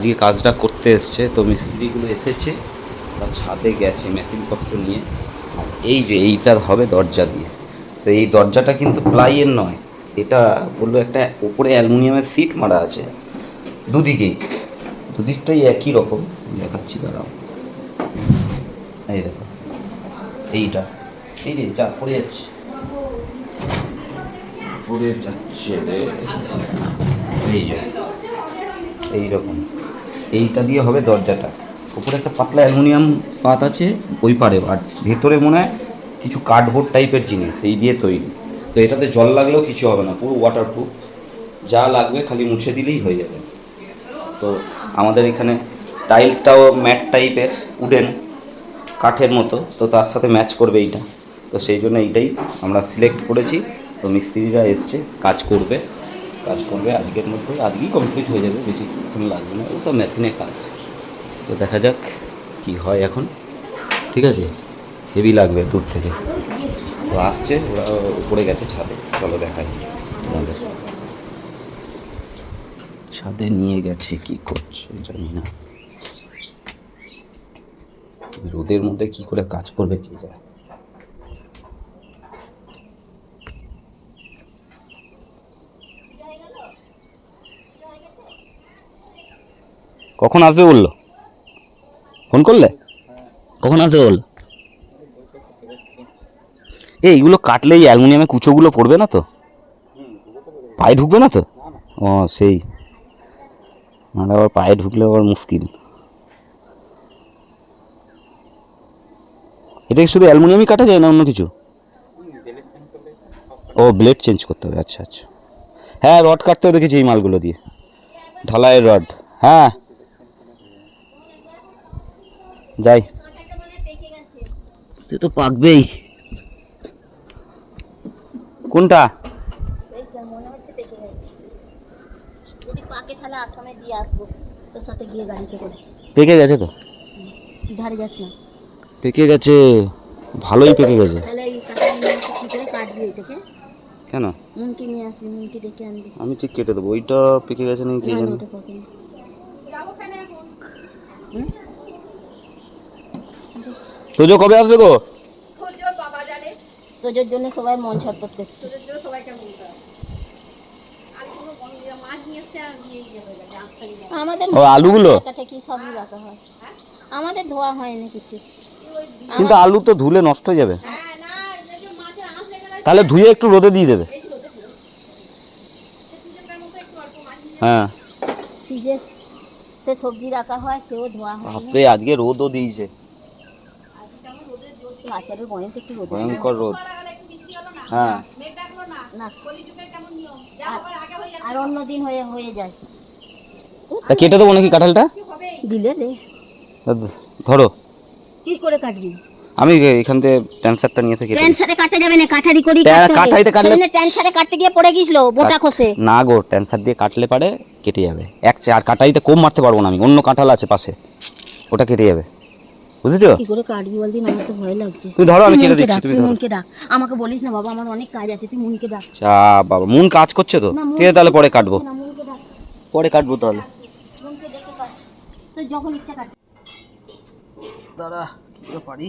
আজকে কাজটা করতে এসছে, তো মিস্ত্রিগুলো এসেছে বা ছাদে গেছে মেশিনপত্র নিয়ে। আর এই যে এইটা হবে দরজা দিয়ে, তো এই দরজাটা কিন্তু প্লাইয়ের নয়, এটা বললো একটা ওপরে অ্যালুমিনিয়ামের সিট মারা আছে দুদিকেই, দুদিকটাই একই রকম। দেখাচ্ছি দাঁড়াও, এই দেখো এইটা, এই রে যা পড়ে যাচ্ছে, পড়ে যাচ্ছে রে, এই যে এইরকম এইটা দিয়ে হবে দরজাটা। উপরে একটা পাতলা অ্যালুমিনিয়াম পাত আছে ওই পারে, আর ভেতরে মনে হয় কিছু কার্ডবোর্ড টাইপের জিনিস এই দিয়ে তৈরি। তো এটাতে জল লাগলেও কিছু হবে না, পুরো ওয়াটারপ্রুফ, যা লাগবে খালি মুছে দিলেই হয়ে যাবে। তো আমাদের এখানে টাইলসটাও ম্যাট টাইপের, উডেন কাঠের মতো, তো তার সাথে ম্যাচ করবে এইটা, তো সেই জন্য এইটাই আমরা সিলেক্ট করেছি। তো মিস্ত্রিরা এসছে, কাজ করবে আজকের মধ্যে, আজকেই কমপ্লিট হয়ে যাবে, বেশিক্ষণ লাগবে না, সব মেশিনের কাজ। তো দেখা যাক কি হয় এখন, ঠিক আছে। হেভি লাগবে দূর থেকে। তো আসছে, ওরা উপরে গেছে ছাদে, চলো দেখাই তোমাদের। ছাদে নিয়ে গেছে, কি করছে জানি না, রোদের মধ্যে কি করে কাজ করবে কে জানে। কখন আসবে বললো? ফোন করলে? কখন আসবে বললো? এইগুলো কাটলে এই অ্যালুমিনিয়ামের কুচোগুলো পড়বে না তো? পায়ে ঢুকবে না তো? ও সেই, মানে আবার পায়ে ঢুকলে আবার মুশকিল। এটা কি শুধু অ্যালুমিনিয়ামই কাটা যায় না অন্য কিছু? ও ব্লেড চেঞ্জ করতে হবে, আচ্ছা আচ্ছা। হ্যাঁ রড কাটতেও দেখেছি এই মালগুলো দিয়ে, ঢালাইয়ের রড। হ্যাঁ যাই, সে তো পাকবেই। কোনটা? মনে হচ্ছে পেকে গেছে, যদি পাকে তাহলে আসামে দিয়ে আসবো তোর সাথে গিয়ে গাড়িতে করে। পেকে গেছে তো? ধারে যাস না, পেকে গেছে, ভালোই পেকে গেছে। তাহলে এই কাটা নিয়ে এসে কি করে কাটবি এটাকে? কেন? মুনকি নিয়ে আসবি, মুনকি দেখে আনবি। আমি ঠিক কেটে দেবো, ওইটা পেকে গেছে নাকি কে না না, জানে। ওটা পাকে না। তোজো কবে আসবে গো? তোজোর জন্য সবাই মন ছটফট করছে। আমাদের ও আলুগুলো কি সবই রাখা হয়, আমাদের ধোয়া হয় না কিছু। কিন্তু আলু তো ধুলে নষ্ট হয়ে যাবে, তাহলে ধুয়ে একটু রোদে দিয়ে দেবে। হ্যাঁ ফ্রিজে সে সবজি রাখা হয়, সেও ধোয়া হয় না। বাপরে আজকে রোদও দিয়েছে, আচারের বয়স একটু রোদে ভয়ঙ্কর রোদ। হ্যাঁ না, আর অন্য দিন হয়ে হয়ে যায়। তা কেটে দেবো নাকি কাঁঠালটা? দিলে রে, ধরো, কি করে কাটবি? আমি এখান থেকে ট্যান্সারটা নিয়ে এসে কেটে দিই। ট্যান্সারে কাটা যাবে না, কাঠারি করি কাটতে হবে। কাটাইতে কাটলে সেদিনে ট্যান্সারে কাটতে গিয়ে পড়ে গিয়েছিল, বোটা খসে। না গো, ট্যান্সার দিয়ে কাটলে পারে কেটে যাবে, আর কাটাইতে কম মারতে পারবো না আমি, অন্য কাঁঠাল আছে পাশে, ওটা কেটে যাবে, বুঝেছো? কি করে কাটবি বলদি, আমার তো ভয় লাগছে। তুমি ধরো, আমি কেটে দিচ্ছি, তুমি ধরো। মুনকে ডাক, আমাকে বলিস না বাবা, আমার অনেক কাজ আছে, তুই মুনকে ডাক। চা বাবা, মুন কাজ করছে তো, না, ঠিক আছে তাহলে পরে কাটবো, না, মুনকে ডাক, পরে কাটবো তাহলে। মুনকে ডেকে কাট, তুই যখন ইচ্ছা কাট। দাঁড়া, কি করে পারি,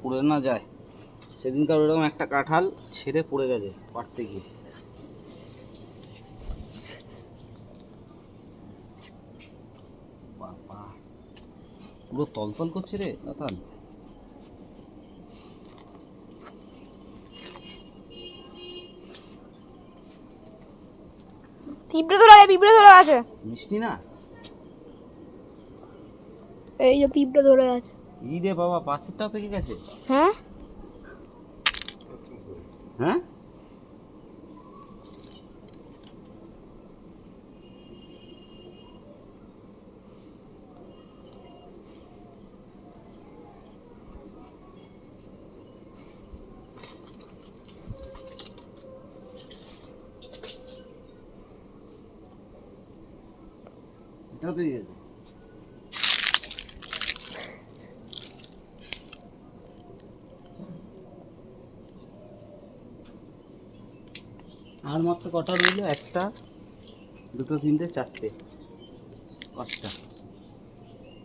পড়ে না যায়। সেদিনকার ওরকম একটা কাঁঠাল ছেড়ে পড়ে গেছে পাড়তে গিয়ে। বাবা পুরো তলতল করছে রে কাঁঠাল। পিঁপড়ে ধরে আছে। মিষ্টি না? এই যে পিঁপড়ে ধরে আছে। ই রে বাবা, পাশেরটাও পেকে গেছে। হ্যাঁ, হ্যাঁ এটাও পেকে গেছে। আর মাত্র কটা রইলো, একটা, দুটো, তিনটে, চারটে। 5টা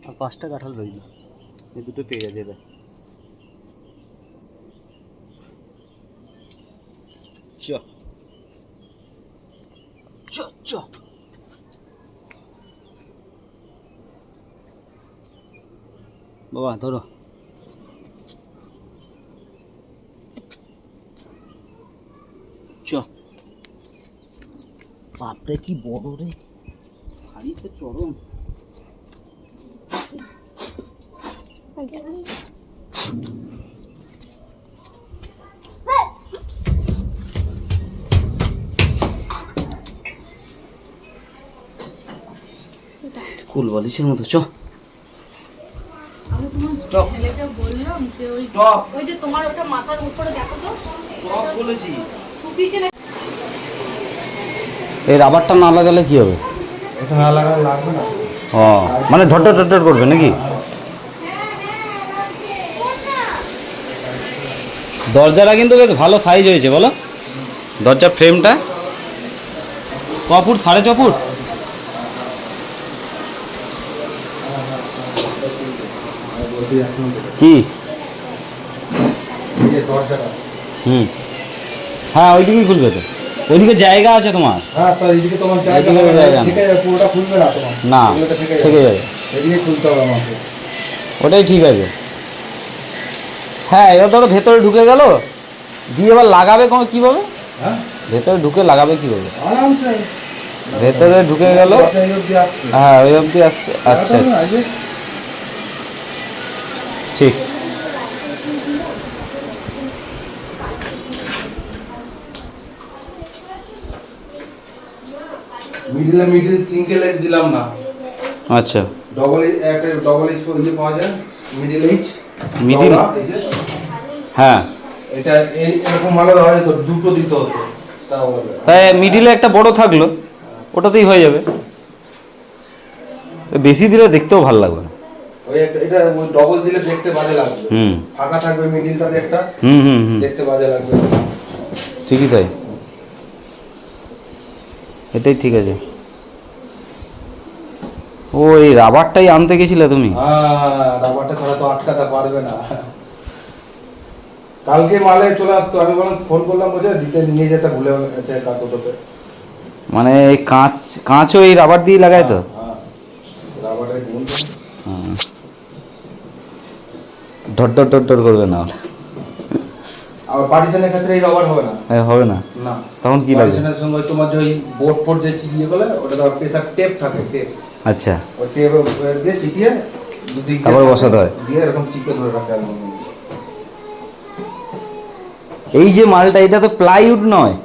আর 5টা কাঁঠাল রইল, এই দুটো পেয়ে গেছে এবার। চ চ চ বাবা ধরো। চ বাপরে কি বড় রে, ভারী তো চরম। কুল বালিশের মতো। চ আমি তোমার Stop. ছেলেকে বললাম যে ওই Stop. ওই যে তোমার ওটা মাথার উপরে দেখো তো সব বলেছি। শুকিয়েছে না। এই রাবারটা না লাগালে কি হবে? এটা না লাগালে লাগবে না। ও মানে ঢটঢট ঢটঢট করবে নাকি? দরজাটা কিন্তু বেশ ভালো সাইজ হয়েছে বলো, দরজার ফ্রেমটা। 6 ফুট 6.5 ফুট। বলতে যাচ্ছিলাম কি? এই যে দরজাটা, হ্যাঁ ওইদিকেই খুলবে তো, ওইদিকে জায়গা আছে তোমার। হ্যাঁ তো এইদিকে তোমার জায়গা এইদিকে হবে না, জায়গা নেই। ঠিক আছে পুরোটা খুলবে না তোমার, না এগুলোতে থেকে থেকে যাবে, যাবে, এদিকে খুলতে হবে আমাকে। ওটাই ঠিক আছে। হ্যাঁ এবার ধরো ভেতরে ঢুকে গেল, দিয়ে এবার লাগাবে কীভাবে? হ্যাঁ ভেতরে ঢুকে লাগাবে কীভাবে? আরামসে ভেতরে ঢুকে গেল, দরজা এই অবধি আসছে। হ্যাঁ ওই অবধি আসছে। আচ্ছা লাগাতে হবে না, এই যে ঠিক। মিডিল সিঙ্গেল এইচ দিলাম না, আচ্ছা ডবল একটা ডবল এইচ করে দিয়ে পাওয়া যায়, মিডিল এইচ Middle? এই যে হ্যাঁ, এটা এরকম ভালো হয় তো দুটো দিতে হতো তাও হবে। তাই মিডিলে একটা বড় থাকলো, ওটাতেই হয়ে যাবে। তো বেশি দিলে দেখতেও ভালো লাগবে না। ওই এটা ডবল দিলে দেখতে বাজে লাগবে, হুম ফাঁকা থাকবে মিডিলটাতে একটা, হুম হুম হুম দেখতে বাজে লাগবে। ঠিকই তাই, এটাই ঠিক আছে। ও এই রাবারটাই আনতে গেছিলে তুমি? হ্যাঁ রাবারটা ছাড়া তো আটকাতে পারবে না। কালকে মালে চলে আসতো, আমি বললাম ফোন করলাম বোঝে দিতে নিয়ে যেতে ভুলে গেছে কাটোটোতে। মানে এই কাঁচও এই রাবার দিয়ে লাগায় তো? হ্যাঁ রাবারের গুণ তো। হুম। ধর করবে না হলে। আর পার্টিশনের ক্ষেত্রে এই রাবার হবে না। হ্যাঁ, হবে না। না তখন কি লাগবে? পার্টিশনের সঙ্গে তোমার যে ওই বোর্ড ফোর্ড যে চিটিয়ে গেলে ওটা তো প্রেসার টেপ থাকে, টেপ, আচ্ছা ওই টেপ দিয়ে চিটিয়ে দুদিক দিয়ে তারপর বসাতে হয়। দিয়ে এরকম চিপে ধরে রাখতে হবে। এই যে মালটা, এটা তো প্লাইউড নয়,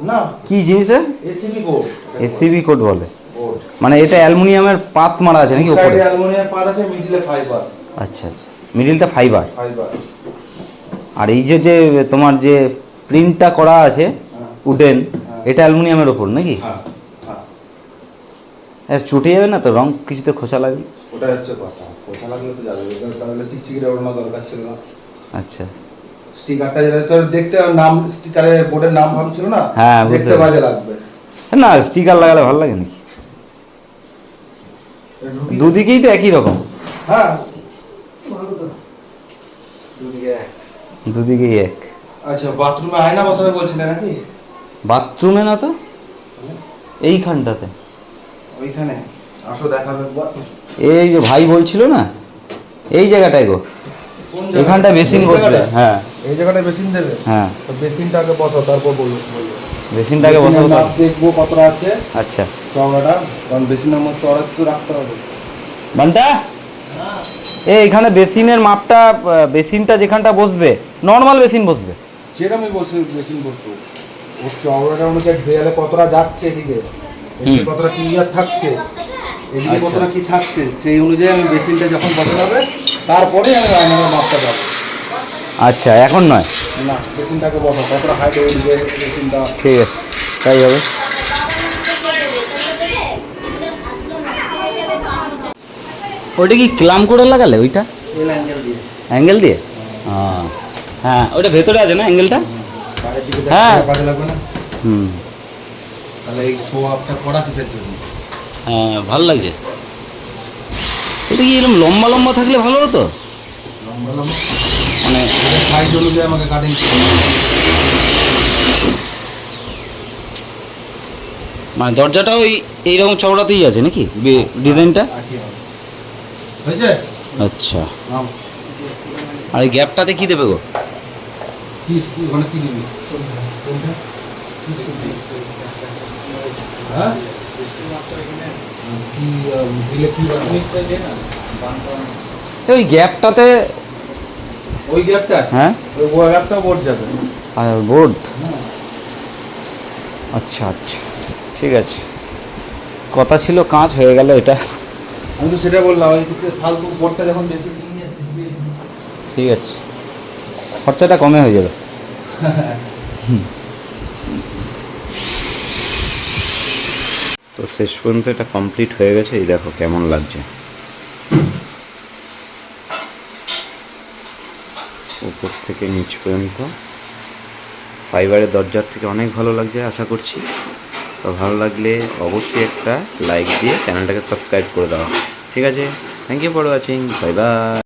না কি জিনিসের? এসিবি বোর্ড, এসিবি কোড বলে, বোর্ড মানে এটা অ্যালুমিনিয়ামের পাত মারা আছে নাকি উপরে? সাইডে অ্যালুমিনিয়াম পাত আছে, মিডলে ফাইবার, আচ্ছা আচ্ছা, মিডিলটা ফাইবার। ফাইবার। আর এই যে যে তোমার যে প্রিন্টটা করা আছে হ্যাঁ। উডেন, হ্যাঁ। এটা অ্যালুমিনিয়ামের ওপর নাকি? হ্যাঁ হ্যাঁ আর চুটে যাবে না তো, রং কিছুতে খোঁচা লাগবে? ওটা হচ্ছে কথা, কোথা লাগলে তো যাবে, তাহলে চিকচিকিটা ওড়ানো দরকার ছিল না। আচ্ছা স্টিকারটা যেটা তোর দেখতে নাম, স্টিকারে বোর্ডের নাম ফাম ছিল না, হ্যাঁ, বুঝতে দেখতে বাজে লাগবে। না, স্টিকার লাগালে ভালো লাগে নাকি? দুদিকেই তো একই রকম। হ্যাঁ ভালো তো, দুদিকে এক। দুদিকেই এক। আচ্ছা বাথরুমে আয়না বসাবে বলছিলে নাকি? বাথরুমে না তো, এইখানটাতে। ওইখানে আসো দেখাবে একবার। এই যে ভাই বলছিল না, এই জায়গাটায় গো, কোন জায়গাটা? এখানটা বেসিন এই বসবে। জায়গাটা? হ্যাঁ এই জায়গাটায় বেসিন দেবে? হ্যাঁ, তো বেসিনটাকে বসো, তারপর বলবো। বেসিনটাকে বেসিনের বসাবো মাপ তো। দেখবো কতটা আছে আচ্ছা চওড়াটা, কারণ বেসিনের মধ্যে চওড়া তো রাখতে হবে। বান্টা, এখানে বেসিনের মাপটা, বেসিনটা যেখানটা বসবে নর্মাল বেসিন বসবে। সেরকমই বসে বেসিন বসবো, ওর চওড়াটা অনুযায়ী দেয়ালে কতটা যাচ্ছে, এদিকে এদিকে কতটা ক্লিয়ার থাকছে, এদিকে আচ্ছা। কতটা কি থাকছে, সেই অনুযায়ী আমি বেসিনটা যখন বসানো হবে তারপরে আমি আয়নার মাপটা যাবো। আচ্ছা এখন নয়, না বেসিনটাকে বসো, কতটা হাইটে উঠবে বেসিনটা। ঠিক আছে তাই হবে। ওইটা কি ক্লাম করে লাগালে ওইটা এল অ্যাঙ্গেল দিয়ে অ্যাঙ্গেল দিয়ে? হ্যাঁ ওইটা ভেতরে আছে না অ্যাঙ্গেলটা? বাইরের দিকে হ্যাঁ। দেখতে কাজে লাগবে না। হুম তাহলে এই শো আপটা করা কিসের জন্য? হ্যাঁ ভালো লাগছে। এটা কি এরকম লম্বা লম্বা থাকলে ভালো হতো? লম্বা লম্বা মানে সাইজ অনুযায়ী আমাকে কাটিং মানে দরজাটা ওই এইরকম চওড়াতেই আছে নাকি ডিজাইনটা? হয়েছে? আচ্ছা, নাও। আর এই গ্যাপটাতে কি দেবে গো? ওখানে কি দিবি? কোনটা? হ্যাঁ? কি দিলে কি বানাবে? ওই গ্যাপটাতে। ওই গ্যাপটা? হ্যাঁ, ওই গ্যাপটা বোর্ড যাবে। আর বোর্ড। আচ্ছা আচ্ছা, ঠিক আছে। কথা ছিল কাঁচ, হয়ে গেল এটা। আমি তো সেটা বললাম, ওই ফালতু বোর্ডটা যখন বেশি নিয়ে আসি। ঠিক আছে, খরচাটা কমে হয়ে যাবে। তো শেষ পর্যন্ত এটা কমপ্লিট হয়ে গেছে। এই দেখো কেমন লাগছে, উপর থেকে নিচ পর্যন্ত। ফাইবারের দরজার থেকে অনেক ভালো লাগছে আশা করছি। তো ভালো লাগলে অবশ্যই একটা লাইক দিয়ে চ্যানেলটাকে সাবস্ক্রাইব করে দাও। ঠিক আছে, thank you for watching, bye by.